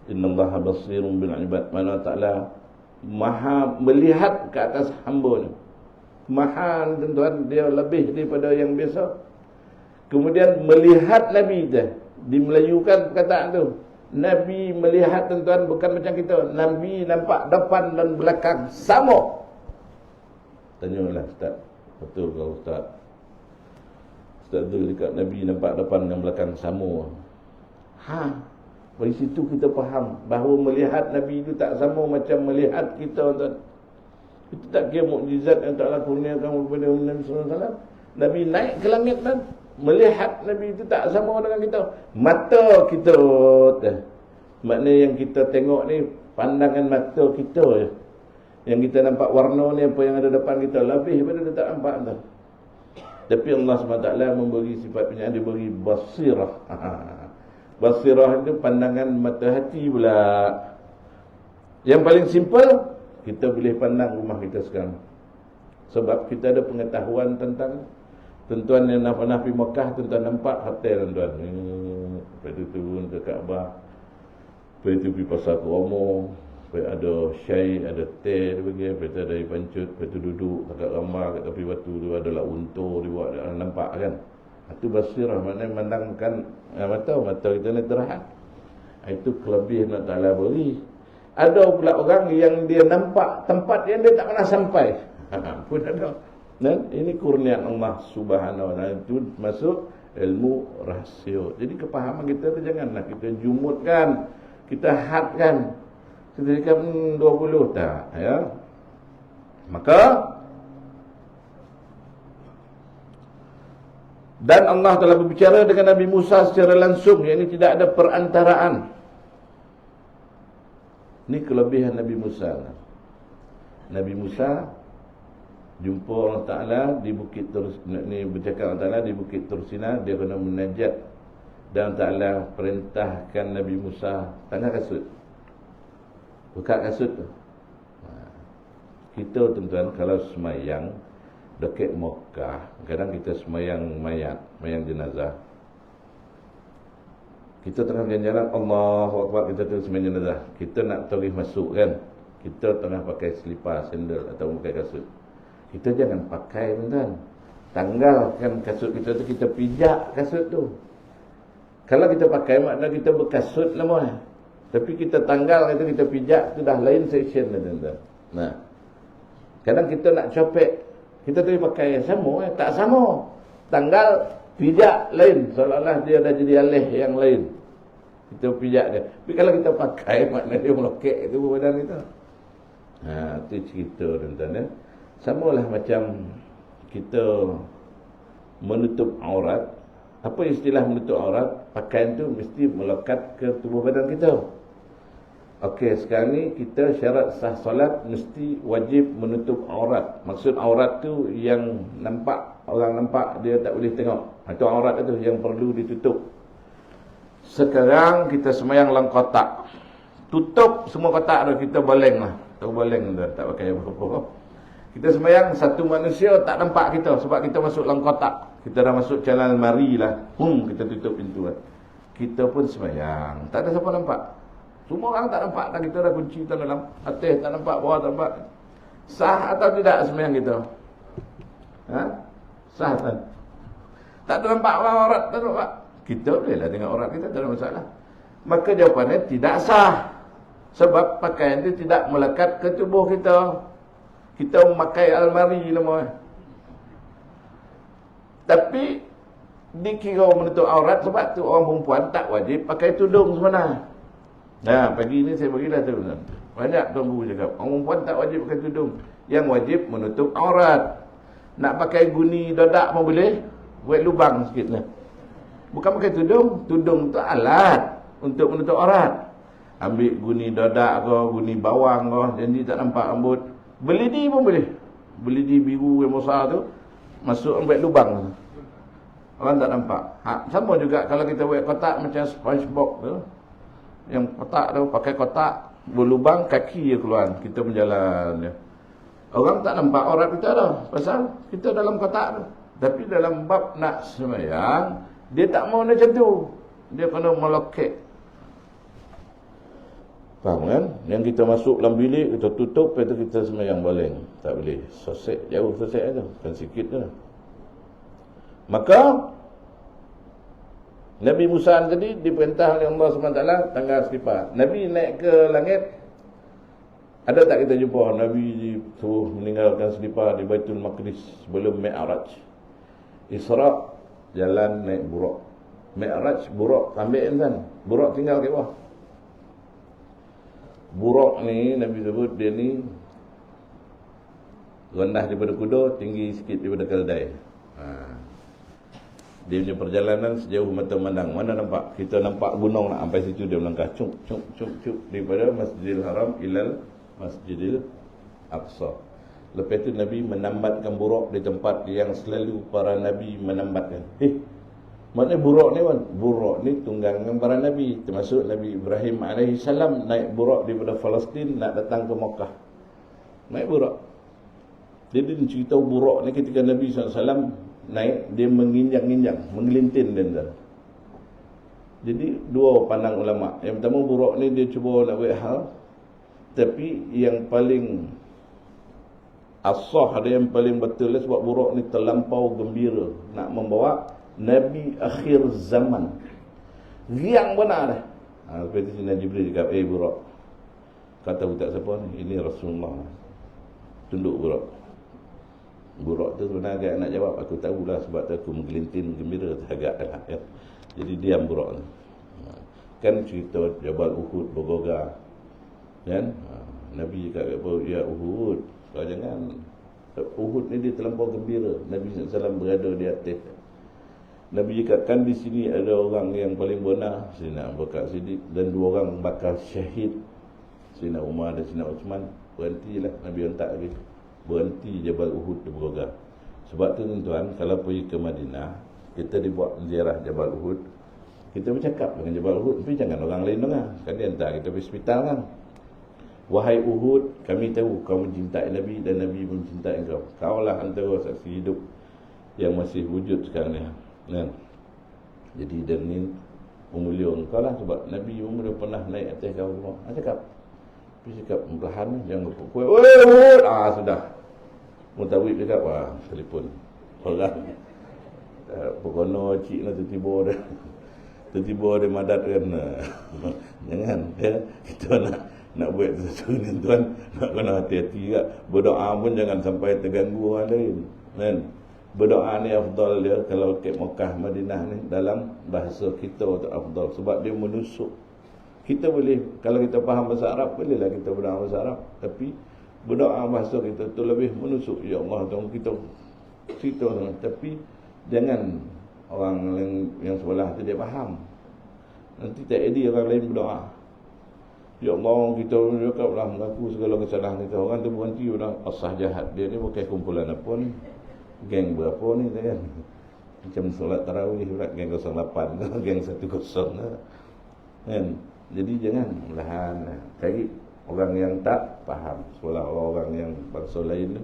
Innallaha basirun bil ibad. Mana Ta'ala maha melihat ke atas hamba ni. Maha tuan-tuan, dia lebih daripada yang biasa. Kemudian melihat Nabi dah. Dimelayukan perkataan tu. Nabi melihat tuan-tuan bukan macam kita. Nabi nampak depan dan belakang sama. Tanyalah Ustaz, betul ke Ustaz? Ustaz tu dekat Nabi nampak depan dan belakang sama. Dari situ kita faham bahawa melihat Nabi itu tak sama macam melihat kita tuan. Itu tak kira mukjizat yang tak kurniakan kepada Nabi sallallahu alaihi wasallam. Nabi naik ke langit dan melihat Nabi itu tak sama dengan kita. Mata kita maknanya yang kita tengok ni pandangan mata kita je. Yang kita nampak warna ni apa yang ada depan kita lebih daripada kita tak nampak tu. Tapi Allah SWT memberi sifat penyayang, dia beri basirah. Basirah itu pandangan mata hati pula. Yang paling simple, kita boleh pandang rumah kita sekarang. Sebab kita ada pengetahuan tentang tuan-tuan yang nak pernah pergi Mekah, tuan-tuan nampak hotel tuan. Lepas tu turun ke Kaabah. Lepas tu pergi pasar Kromo. Lepas ada syai, ada teh dia bagi. Lepas tu ada air pancut. Lepas tu duduk dekat ramah kat tepi batu tu. Adalah untur dia buat, nampak kan. Itu basirah, maknanya memandangkan mata kita ni terhad. Itu kelebihan Allah Ta'ala beri. Ada pula orang yang dia nampak tempat yang dia tak pernah sampai. Pun ada. Dan ini kurniaan Allah Subhanahu wa taala, itu masuk ilmu rahsia. Jadi kepahaman kita tu janganlah kita jumutkan, kita hadkan. Kita cakap 20 tak ya. Maka dan Allah telah berbicara dengan Nabi Musa secara langsung, yakni tidak ada perantaraan. Ini kelebihan Nabi Musa. Nabi Musa jumpa Allah Ta'ala di Bukit ni bercakap Allah Ta'ala di Bukit Tursina, dia kena munajat. Dan Allah Ta'ala perintahkan Nabi Musa tanggal kasut. Buka kasut tu. Kita tuan-tuan kalau semayang dekat Mekah, kadang kita semayang mayat, mayang jenazah. Kita tengah jalan-jalan, Allahu Akbar, kita tengah semayang jenazah. Kita nak terus masuk kan. Kita tengah pakai selipar, sandal atau pakai kasut. Kita jangan pakai tuan-tuan. Tanggalkan kasut kita tu, kita pijak kasut tu. Kalau kita pakai makna kita berkasut nama. Tapi kita tanggal itu, kita pijak, itu dah lain section tuan-tuan. Nah. Kadang kita nak copek, kita tu pakai yang sama, tak sama. Tanggal pijak lain, seolah-olah dia dah jadi alih yang lain. Kita pijak dia. Tapi kalau kita pakai makna dia melokek itu badan kita. Itu cerita tuan-tuan ya. Samalah macam kita menutup aurat. Apa istilah menutup aurat? Pakaian tu mesti melekat ke tubuh badan kita. Okey, sekarang ni kita syarat sah solat mesti wajib menutup aurat. Maksud aurat tu yang nampak, orang nampak dia tak boleh tengok. Itu aurat tu yang perlu ditutup. Sekarang kita semayang dalam kotak. Tutup semua kotak tu, kita boleng lah. Tahu boleng tu, tak pakai apa-apa. Kita semayang, satu manusia tak nampak kita sebab kita masuk dalam kotak. Kita dah masuk channel mari lah. Kita tutup pintu kan. Kita pun sembahyang. Tak ada siapa nampak. Semua orang tak nampak. Dan kita dah kunci tak dalam. Atas tak nampak, bawah tak nampak. Sah atau tidak sembahyang kita? Ha? Sah tak? Tak ada nampak orang aurat, tak nampak. Kita boleh lah tengok aurat kita, tak ada masalah. Maka jawapannya tidak sah. Sebab pakaian itu tidak melekat ke tubuh kita. Kita memakai almari nama. Tapi dikira menutup aurat sebab tu orang perempuan tak wajib pakai tudung sebenarnya. Nah, pagi ni saya bagilah tu. Banyak tuan guru cakap, orang perempuan tak wajib pakai tudung. Yang wajib menutup aurat. Nak pakai guni dadak pun boleh. Buat lubang sikit lah. Bukan pakai tudung. Tudung tu alat untuk menutup aurat. Ambil guni dadak ke, guni bawang ke, jadi tak nampak rambut. Belidi pun boleh. Belidi biru yang besar tu, masuk buat lubang. Orang tak nampak. Sama juga kalau kita buat kotak macam SpongeBob tu. Yang kotak tu, pakai kotak, berlubang, kaki dia keluar. Kita berjalan. Orang tak nampak aurat kita dah. Pasal kita dalam kotak tu. Tapi dalam bab nak sembahyang, dia tak mau macam tu. Dia kena melokek. Faham kan? Yang kita masuk dalam bilik, kita tutup, lepas tu kita sembahyang baling. Tak boleh. Sosek, jauh sosek tu. Kan sikit tu. Maka Nabi Musa tadi diperintah oleh Allah SWT tanggal selipar. Nabi naik ke langit. Ada tak kita jumpa Nabi suruh meninggalkan selipar di Baitul Maqdis sebelum Mi'raj? Isra jalan naik burak. Mi'raj burak ambil insan. Burak tinggal kat bawah. Burak ni Nabi sebut dia ni rendah daripada kuda, tinggi sikit daripada keldai. Dia punya perjalanan sejauh mata memandang. Mana nampak? Kita nampak gunung nak sampai situ, dia melangkah cuk cuk cuk cuk daripada Masjidil Haram ilal Masjidil Aqsa. Lepas tu Nabi menambatkan burak di tempat yang selalu para Nabi menambatkan. Maknanya burak ni kan? Burak ni tunggangan para Nabi. Termasuk Nabi Ibrahim AS naik burak daripada Palestin nak datang ke Makkah. Naik burak. Jadi dia cerita burak ni ketika Nabi SAW naik, dia menginjang-injang, menggelintin dia. Jadi dua pandang ulama. Yang pertama burak ni dia cuba nak buat hal, tapi yang paling asah, ada yang paling betul lah, sebab burak ni terlampau gembira nak membawa Nabi akhir zaman. Riang benar dah. Lepas tu Nabi Jibril cakap, burak, kata budak siapa ni? Ini Rasulullah. Tunduk burak. Burak tu sebenarnya agak nak jawab, aku tahulah sebab tu aku menggelintin gembira agak lah ya. Jadi diam burak tu. Kan cerita Jabal Uhud bergogar. Kan? Nabi cakap apa? Ya Uhud, kau jangan. Uhud ni dia terlampau gembira. Nabi SAW berada di atas. Nabi cakap, kan di sini ada orang yang paling benar, Sayyidina Abu Bakar Siddiq, dan dua orang bakal syahid, Sayyidina Umar dan Sayyidina Uthman. Berhentilah, Nabi hantar lagi. Berhenti Jabal Uhud bergogar. Sebab tu tuan-tuan, kalau pergi ke Madinah, kita dibuat ziarah Jabal Uhud, kita bercakap dengan Jabal Uhud, tapi jangan orang lain dengar. Kan dia hantar kita pergi hospital kan. Wahai Uhud, kami tahu kau mencintai Nabi dan Nabi mencintai kau. Kaulah antara saksi hidup yang masih wujud sekarang ni. Kan? Jadi dan ni memulia engkau lah, sebab Nabi umur pernah naik atas kau semua. Cakap. Tapi cakap perlahan, jangan pukul. Oi Uhud. Sudah. Mutawib cakap, telefon. Orang. Pokoknya cik nak tiba-tiba dia. Tiba-tiba dia madat kan. Jangan. Ya. Kita nak buat sesuatu ni tuan. Nak kena hati-hati juga. Berdoa pun jangan sampai terganggu orang lain. Kan? Berdoa ni afdal dia kalau ke Mekah Madinah ni dalam bahasa kita tu afdal sebab dia menusuk. Kita boleh, kalau kita faham bahasa Arab, bolehlah kita berdoa bahasa Arab, tapi berdoa bahasa kita tu lebih menusuk. Ya Allah, tolong kita cerita, tapi jangan orang yang sebelah tu dia faham. Nanti tak ada orang lain berdoa. Ya Allah, kita cakaplah mengaku segala kesalahan kita. Orang tu berhenti dah asah jahat. Dia ni bukan kumpulan apa ni? Geng berapa ni kan? Macam solat tarawih pula, geng 08 geng 10 kan? Jadi jangan melahan, cari orang yang tak faham, seolah orang yang bangsa lain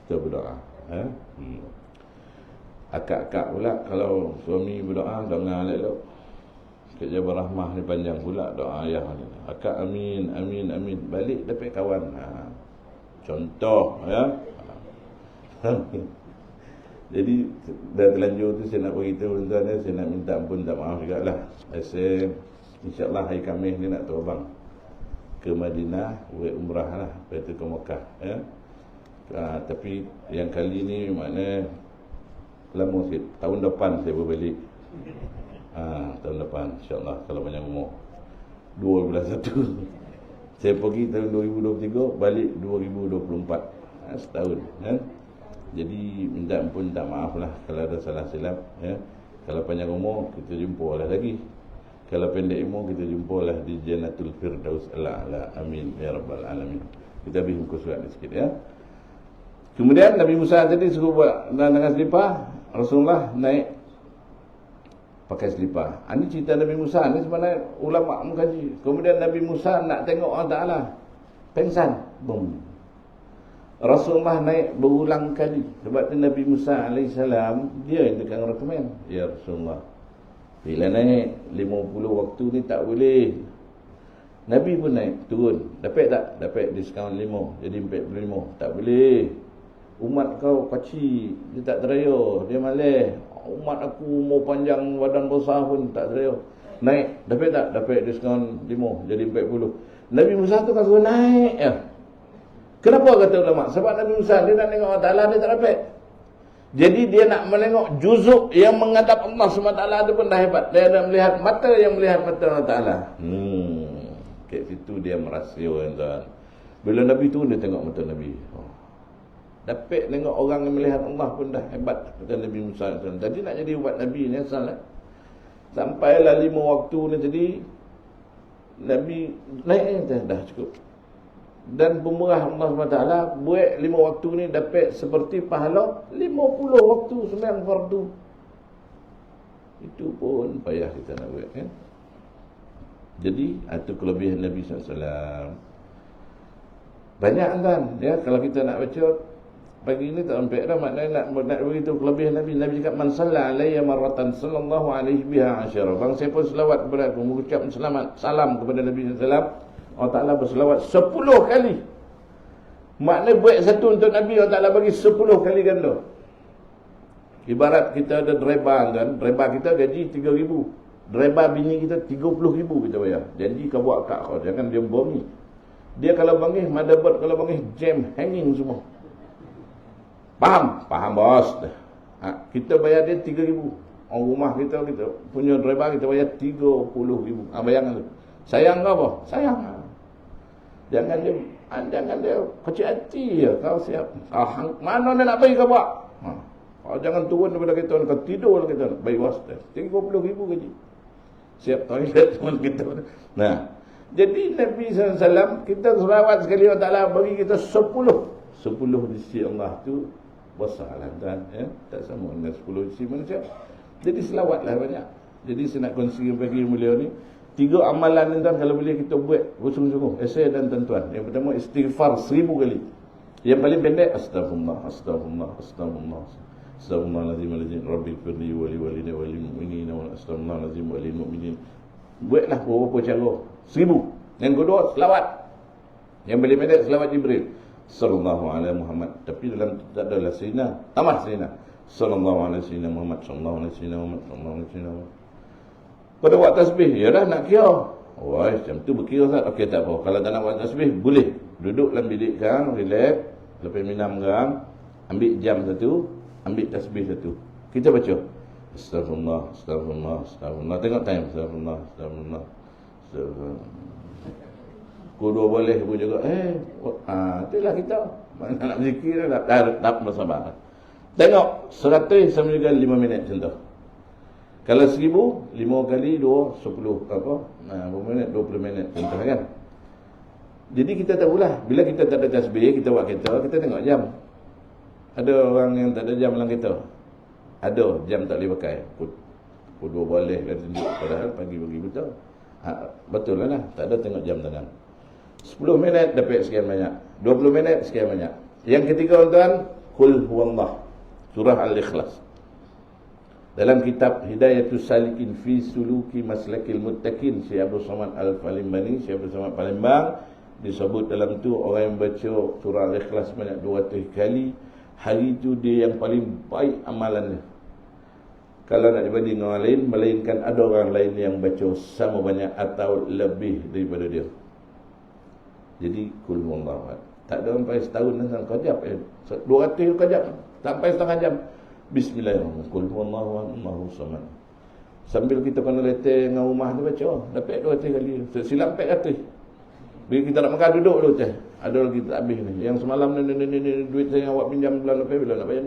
kita berdoa. Akak-akak pula kalau suami berdoa, dengar elok. Sikit Jabal Rahmah ni panjang pula doa ayah ni. Akak amin, amin, amin. Balik dapat kawan. Contoh ya. Jadi dah terlanjur tu saya nak beritahu tuan-tuan, saya nak minta ampun, minta maaf jugalah. Saya insya-Allah hari Khamis ni nak terbang ke Madinah buat umrah lah, lepas tu ke Mekah ya. Tapi yang kali ni makna lama sikit. Tahun depan saya berbalik. Tahun depan insya-Allah kalau panjang umur. 2021. Saya pergi tahun 2023, balik 2024. Setahun kan. Jadi minta ampun, minta maaf lah kalau ada salah silap ya. Kalau panjang umur kita jumpa lah lagi. Kalau pendek umur kita jumpa lah di Jannatul Firdaus al-A'la. Amin ya rabbal alamin. Kita habis muka surat ni sikit ya. Kemudian Nabi Musa tadi suruh buat dengan selipar, Rasulullah naik pakai selipar. Ini cerita Nabi Musa ni sebenarnya ulama mengkaji. Kemudian Nabi Musa nak tengok Allah Ta'ala, pengsan, bom. Rasulullah naik berulang kali. Sebab tu Nabi Musa AS dia yang akan rekomen, ya Rasulullah, bila naik 50 waktu ni tak boleh. Nabi pun naik, turun. Dapat tak? Dapat diskaun 5, jadi 45. Tak boleh. Umat kau kecil, dia tak teraya, dia malas. Umat aku umur panjang, badan besar pun tak teraya. Naik, dapat tak? Dapat diskaun 5, jadi 40. Nabi Musa tu kan suruh naik ya. Kenapa kata ulama? Sebab Nabi Musa dia nak tengok Allah Ta'ala, dia tak dapat. Jadi dia nak menengok juzuk yang menghadap Allah SWT tu pun dah hebat. Dia nak melihat mata yang melihat mata Allah Ta'ala. Kat situ dia merasa tuan. Bila Nabi tu dia tengok mata Nabi. Dapat tengok orang yang melihat Allah pun dah hebat. Kata Nabi Musa SAW. Tadi nak jadi ubat Nabi ni asal lah. Sampailah 5 waktu ni tadi, Nabi naik dah cukup. Dan pemerah Allah SWT buat 5 waktu ni dapat seperti pahala 50 waktu sembahyang fardu. Itu pun payah kita nak buat kan. Jadi itu kelebihan Nabi SAW. Banyak kan ya, kalau kita nak baca pagi ni tak sampai dah maknanya nak beritahu kelebihan Nabi. Nabi cakap man salla alayya marratan sallallahu alaihi biha asyara. Bang siapa selawat kepada aku, mengucap salam kepada Nabi SAW, Allah Ta'ala berselawat 10 kali. Maknanya buat satu untuk Nabi, Allah Ta'ala bagi 10 kali ganda. Ibarat kita ada driver kan, driver kita gaji 3,000, driver bini kita 30,000 kita bayar. Janji kau buat kat kau, jangan dia bongi. Dia kalau bangih, motherboard kalau bangih, jam, hanging semua. Faham? Faham bos. Kita bayar dia 3,000. Orang rumah kita punya driver kita bayar 30,000. Bayangkan tu. Sayang kau apa? Sayang. Jangan dia kecil hati ya. Kau siap. Mana dia nak bagi kau buat? Kau jangan turun daripada kereta, kau tidur dalam kereta. Bagi bos. 30,000 gaji. Siap toilet teman kita. Nah, jadi Nabi SAW, kita selawat sekali Allah Ta'ala bagi kita 10 di sisi Allah tu besar lah tuan ya? Tak sama dengan 10 di sisi manusia. Jadi selawatlah banyak. Jadi saya nak kongsi bagi mulia ni 3 amalan ni tuan, kalau boleh kita buat bersungguh-sungguh, esai dan tuan-tuan. Yang pertama istighfar 1000 kali. Yang paling pendek astagfirullah, astagfirullah, astagfirullah, astagfirullahalazim, rabbil firli wa li walidayya wa lil mu'minina wa astagfirullahalazim wa lil mu'minin. Buatlah beberapa cara 1000. Yang kedua selawat. Yang paling pendek selawat Jibril sallallahu alaihi Muhammad, tapi dalam tak adalah sayyidina, tambah sayyidina sallallahu alaihi sayyidina Muhammad sallallahu alaihi sayyidina Muhammad sallallahu alaihi sayyidina Muhammad. Pada buat tasbih, ya dah nak kira. Wah, macam tu berkira tak? Okey tak apa. Kalau tak nak buat tasbih, boleh. Duduk dalam bilik kan, relax, lepas minum kan, ambil jam satu, ambil tasbih satu. Kita baca astagfirullah, astagfirullah, astagfirullah. Tengok time, astagfirullah, astagfirullah, astagfirullah. Kedua boleh pun juga. Itulah kita. Mana nak zikir tak bersabar. Tengok 100 sama juga 5 minit contoh. Kalau 1000, 5 kali 2, 10 apa? 5 minit, 20 minit contoh kan. Jadi kita tahulah, bila kita tak ada tasbih, kita buat kereta, kita tengok jam. Ada orang yang tak ada jam dalam kereta. Ada jam tak boleh pakai. Kedua boleh kan tunjuk, padahal pagi-pagi betul. Betul lah, tak ada tengok jam tangan. 10 minit dapat sekian banyak, 20 minit sekian banyak. Yang ketiga tuan, qul huwallah, surah Al-Ikhlas. Dalam kitab Hidayatus Salikin fi Suluki Maslakil Muttaqin, Syekh Abdul Somad Al-Palembang, Syekh Abdul Somad Palembang, disebut dalam tu orang yang baca surah Al-Ikhlas banyak 200 kali, hari itu dia yang paling baik amalannya. Kalau nak dibanding dengan orang lain, melainkan ada orang lain yang baca sama banyak atau lebih daripada dia. Jadi kul huwallahu ahad. Tak ada sampai setahun dan kejap 200 kejap sampai setengah jam. Bismillahirrahmanirrahim. Kul huwallahu ahad, Allahu samad. Sambil kita kena letak dengan rumah tu baca, dapat 200 kali. Silap 400. Bila kita nak makan duduk dulu teh. Ada lagi tak habis ni. Yang semalam ni duit saya awak pinjam bulan lepas bila nak bayar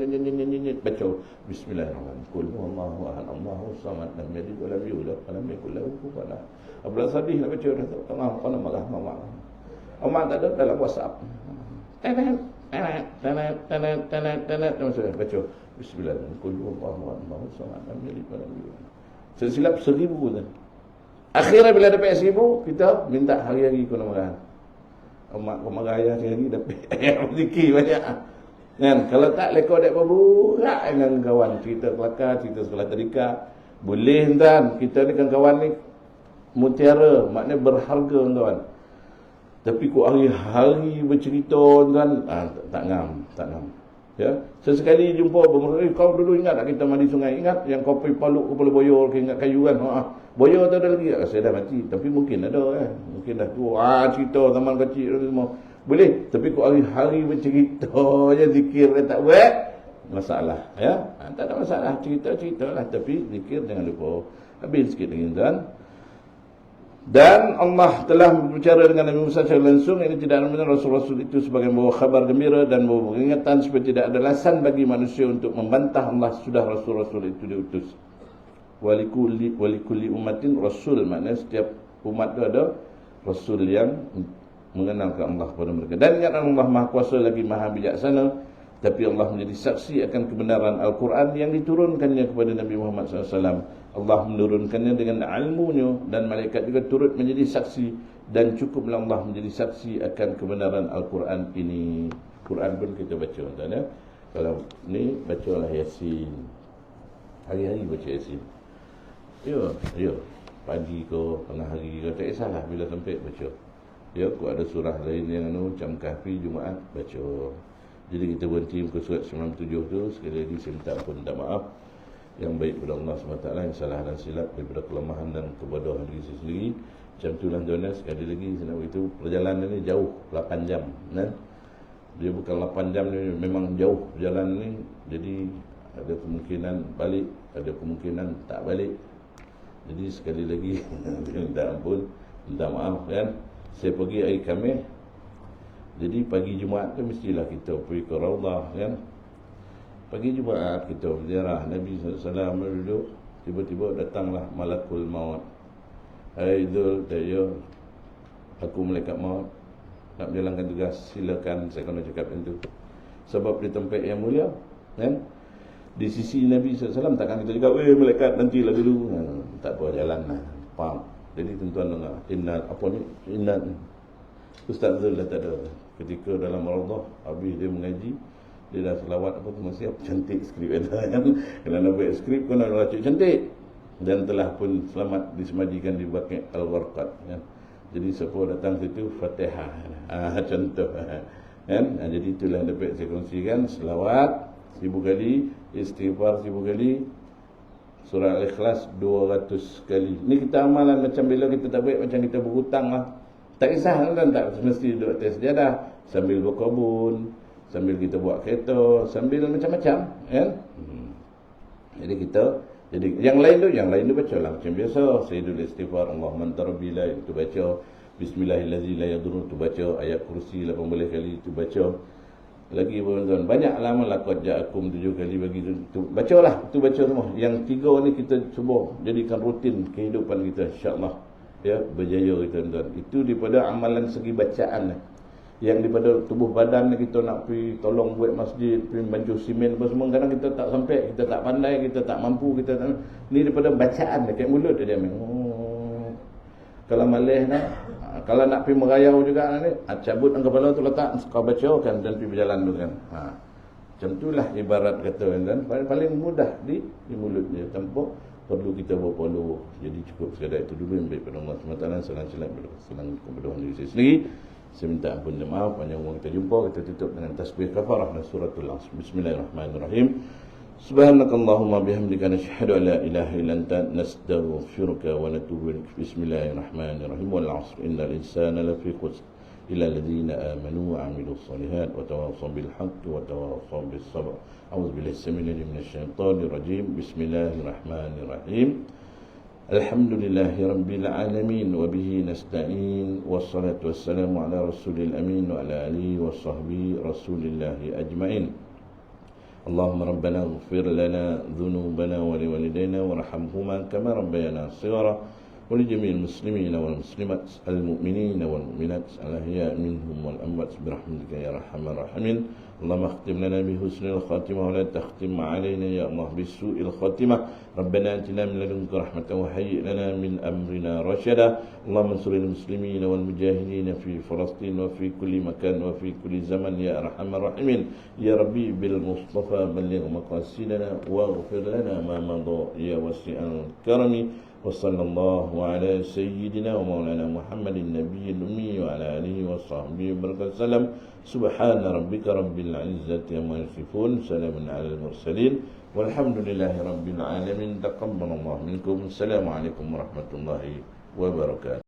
baca bismillahirrahmanirrahim. Qul huwallahu ahad, Allahu samad, lam yalid wa lam yulad wa lam yakul lahu kufuwan ahad. Abdul Sadih nak baca dah tengah kena marah mama. Amak tak ada dalam WhatsApp. Tanat maksudnya baca bismillahirrahmanirrahim. Qul huwallahu ahad, Allahu samad, lam yalid wa lam yulad. Silap 1000 tu. Akhirnya bila dapat 1000, kita minta hari-hari kena marah. Mak kau marah ayah hari dapat rezeki banyak. Kan? Kalau tak lekor dek berburak dengan kawan, cerita kelakar, cerita sekolah tadika, boleh kan? Kita ni kan kawan ni mutiara, maknanya berharga kawan. Tapi kau hari-hari bercerita kan, tak ngam. Ya, sesekali jumpa kau dulu ingat tak kita mandi sungai, ingat yang kau pergi paluk kepala boyor, kau ingat kayu kan? Boyor tu ada lagi, saya dah mati, tapi mungkin ada kan, mungkin dah tua, cerita zaman kecil semua boleh, tapi kau hari-hari bercerita je, zikir tak buat masalah, ya, tak ada masalah, cerita lah, tapi zikir jangan lupa. Habis sikit lagi tuan. Dan Allah telah berbicara dengan Nabi Musa secara langsung. Ini tidak ada Rasul-Rasul itu sebagai membawa khabar gembira dan membawa peringatan supaya tidak ada alasan bagi manusia untuk membantah Allah sudah Rasul-Rasul itu diutus. Walikulli umatin Rasul, maknanya setiap umat itu ada Rasul yang mengenalkan Allah kepada mereka. Dan ingat Allah Maha Kuasa lagi Maha Bijaksana. Tapi Allah menjadi saksi akan kebenaran Al-Quran yang diturunkannya kepada Nabi Muhammad SAW. Allah menurunkannya dengan ilmunya dan malaikat juga turut menjadi saksi. Dan cukuplah Allah menjadi saksi akan kebenaran Al-Quran ini. Quran pun kita baca. Ya? Kalau ni bacalah Yasin. Hari-hari baca Yasin. Ya. Pagi ke, tengah hari ke, tak kisahlah bila sampai baca. Ya, kalau ada surah lain yang macam Kahfi, Jumaat, baca. Jadi kita berhenti muka surat 97 tu. Sekali lagi saya minta ampun dan maaf yang baik kepada Allah SWT, yang salah dan silap daripada kelemahan dan kebodohan diri saya sendiri. Macam itulah tuan-tuan, sekali lagi saya nak beritahu, perjalanan ni jauh 8 jam kan? Dia bukan 8 jam ni, memang jauh perjalanan ni. Jadi ada kemungkinan balik, ada kemungkinan tak balik. Jadi sekali lagi minta ampun, minta maaf kan. Saya pergi hari Khamis. Jadi pagi Jumaat tu mestilah kita pergi ke Raudah kan. Pagi Jumaat kita berziarah Nabi SAW duduk. Tiba-tiba datanglah Malakul Maut. Hai Zul, aku malaikat maut, nak menjalankan tugas, silakan. Saya kena cakap macam tu. Sebab di tempat yang mulia kan, di sisi Nabi SAW takkan kita cakap malaikat nantilah dulu. Tak apa, jalan lah. Faham? Jadi tuan-tuan dengar, Inna Ustaz Zul dah tak ada. Ketika dalam Raudah, habis dia mengaji, dia dah selawat apa tu, masih cantik skrip kan. Kalau nak buat skrip kau nak racik cantik. Dan telah pun selamat disemajikan di Baqi' Al-Gharqad kan. Jadi siapa datang situ Fatihah. Contoh kan. Jadi itulah dapat saya kongsikan, selawat 1000 kali, istighfar 1000 kali, surah Al-Ikhlas 200 kali. Ni kita amalan macam bila kita tak buat macam kita berhutang lah. Tak kisah kan, tak mesti duduk atas sejadah, sambil berkebun, sambil kita buat kereta, sambil macam-macam kan. Jadi yang lain tu baca lah macam biasa. Sayyidul Istighfar, Allahumma anta rabbi la, itu baca. Bismillahirrahmanirrahim la yadurru, itu baca. Ayat kursi 18 kali, itu baca. Lagi tuan-tuan, banyak lama laqad ja'akum 7 kali bagi tu. Bacalah, itu baca semua. Yang 3 ni kita cuba jadikan rutin kehidupan kita, insya-Allah. Ya, berjaya tuan-tuan. Itu daripada amalan segi bacaan. Yang daripada tubuh badan kita nak pergi tolong buat masjid, pergi bancuh simen apa semua, kadang kita tak sampai, kita tak pandai, kita tak mampu, kita tak. Ni daripada bacaan dekat mulut dia main. Kalau malas nak, kalau nak pergi merayau juga ni, cabut kepala tu letak, kau baca kan dan pergi berjalan tu kan. Macam itulah ibarat kata dan paling mudah di mulutnya, tanpa perlu kita berpeluh. Jadi cukup sekadar itu dulu, yang baik pada Allah SWT. Salam kepada diri saya sendiri. Saya minta ampun dan maaf. Panjang umur kita jumpa. Kita tutup dengan tasbih kafarah dan suratul Asr. Bismillahirrahmanirrahim. Subhanakallahumma bihamdika nashhadu an la ilaha illa anta nastaghfiruka wa natubu ilaik. Bismillahirrahmanirrahim. Wal 'asr innal insana lafi khusr illa alladhina amanu wa 'amilus shalihat wa tawassaw bil haqqi wa tawassaw bis sabr. A'udzu billahi as-sami'il 'alim minasy syaithanir rajim. Bismillahirrahmanirrahim. Alhamdulillahi rabbil alamin wa bihi nasta'in wassalatu wassalamu ala rasulil amin wa ala alihi washabbihi rasulillahi ajmain. Allahumma rabbana ighfir lana dhunubana wa liwalidayna warhamhuma kama rabbayana shighara wa li jami'il muslimina wal muslimat al mu'minina wal mu'minat al ahya'i minhum wal amwat bi rahmatika ya arhamar rahimin. Allahumma akhtim lana bi husnil khatimah wa la takhtim alayna ya Allah bi su'il khatimah. Rabbana atina min ladunka rahmatan wa hayyi' lana min amrina rashada. Allahumma ansuril muslimina wal mujahidin fi Falastin wa fi kulli makan wa fi kulli zaman ya arhamar rahimin. Ya Rabbi bil Mustafa balligh maqasidana waghfir lana ma madha ya wasi'al karami. وصلى الله على سيدنا ومولانا محمد النبي الأمي وعلى آله وصحبه وسلم. سبحان ربك رب العزة عما يصفون. سلام على المرسلين والحمد لله رب العالمين. تقبل الله منكم. السلام عليكم ورحمة الله وبركاته.